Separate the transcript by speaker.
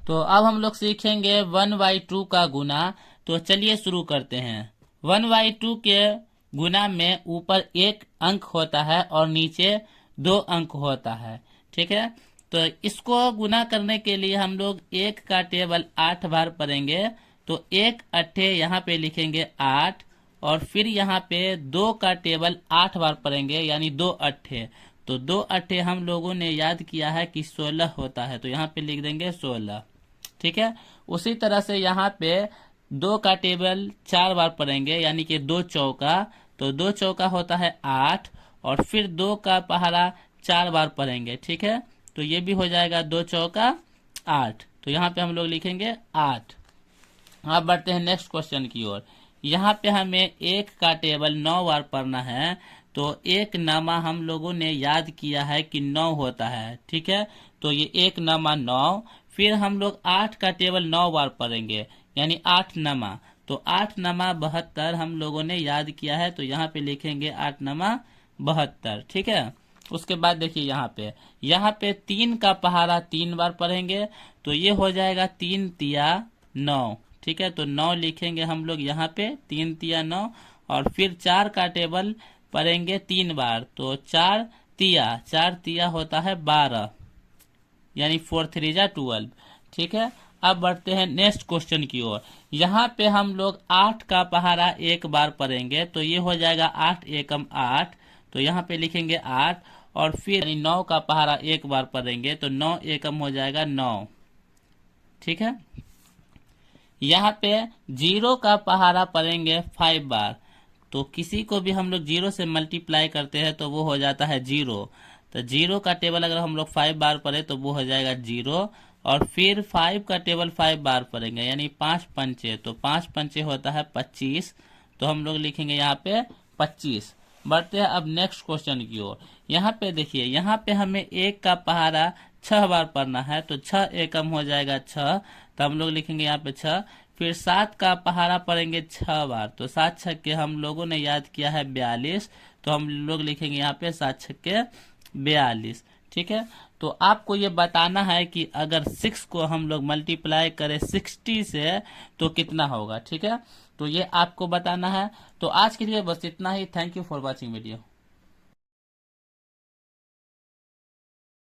Speaker 1: तो अब हम लोग सीखेंगे 1/2 का गुना। तो चलिए शुरू करते हैं। 1/2 के गुना में ऊपर एक अंक होता है और नीचे 2 अंक होता है। ठीक है, तो इसको गुना करने के लिए हम लोग 1 का टेबल 8 बार पढ़ेंगे। तो 1 अट्ठे यहाँ पे लिखेंगे 8, और फिर यहाँ पे 2 का टेबल 8 बार पढ़ेंगे, यानी 2 अट्ठे। तो 2 अट्ठे हम लोगों ने याद किया है कि 16 होता है, तो यहाँ पे लिख देंगे 16। ठीक है, उसी तरह से यहाँ पे 2 का टेबल 4 बार पढ़ेंगे, यानी कि 2 चौका। तो 2 चौका होता है 8, और फिर 2 का पहाड़ा 4 बार पढ़ेंगे। ठीक है, तो ये भी हो जाएगा 2 चौका 8। तो यहाँ पे हम लोग लिखेंगे 8। अब बढ़ते हैं नेक्स्ट क्वेश्चन की ओर। यहाँ पे हमें 1 का टेबल 9 बार पढ़ना है। तो 1 नमा हम लोगों ने याद किया है कि 9 होता है। ठीक है, तो ये 1 नमा 9। फिर हम लोग 8 का टेबल 9 बार पढ़ेंगे, यानी 8 नमा। तो 8 नमा 72 हम लोगों ने याद किया है, तो यहाँ पे लिखेंगे 8 नमा 72। ठीक है, उसके बाद देखिए यहाँ पे 3 का पहाड़ा 3 बार पढ़ेंगे। तो ये हो जाएगा 3 तिया 9। ठीक है, तो 9 लिखेंगे हम लोग यहाँ पे, 3 तिया 9। और फिर 4 का टेबल पढ़ेंगे 3 बार। तो 4 तिया होता है 12, यानी 4 3 जा 12। ठीक है, अब बढ़ते हैं नेक्स्ट क्वेश्चन की ओर। यहाँ पे हम लोग 8 का पहाड़ा 1 बार पढ़ेंगे। तो ये हो जाएगा 8 एकम 8। तो यहाँ पे लिखेंगे 8, और फिर 9 का पहाड़ा 1 बार पढ़ेंगे। तो 9 एकम हो जाएगा 9। ठीक है, यहाँ पे 0 का पहाड़ा पढ़ेंगे 5 बार। तो किसी को भी हम लोग 0 से मल्टीप्लाई करते हैं तो वो हो जाता है 0। तो 0 का टेबल अगर हम लोग 5 बार पढ़े तो वो हो जाएगा 0। और फिर 5 का टेबल 5 बार पढ़ेंगे, यानी 5 पंचे। तो 5 पंचे होता है 25। तो हम लोग लिखेंगे यहाँ पे 25। बढ़ते हैं अब नेक्स्ट क्वेश्चन की ओर। यहाँ पे देखिए, यहाँ पे हमें 1 का पहाड़ा 6 बार पढ़ना है। तो 6 एकम हो जाएगा 6। तो हम लोग लिखेंगे यहाँ पे 6। फिर 7 का पहाड़ा पढ़ेंगे 6 बार। तो 7 छक्के हम लोगों ने याद किया है 42। तो हम लोग लिखेंगे यहाँ पे 7 छक्के 42। ठीक है, तो आपको ये बताना है कि अगर 6 को हम लोग मल्टीप्लाई करें 60 से तो कितना होगा। ठीक है, तो ये आपको बताना है। तो आज के लिए बस इतना ही। Thank you for watching video.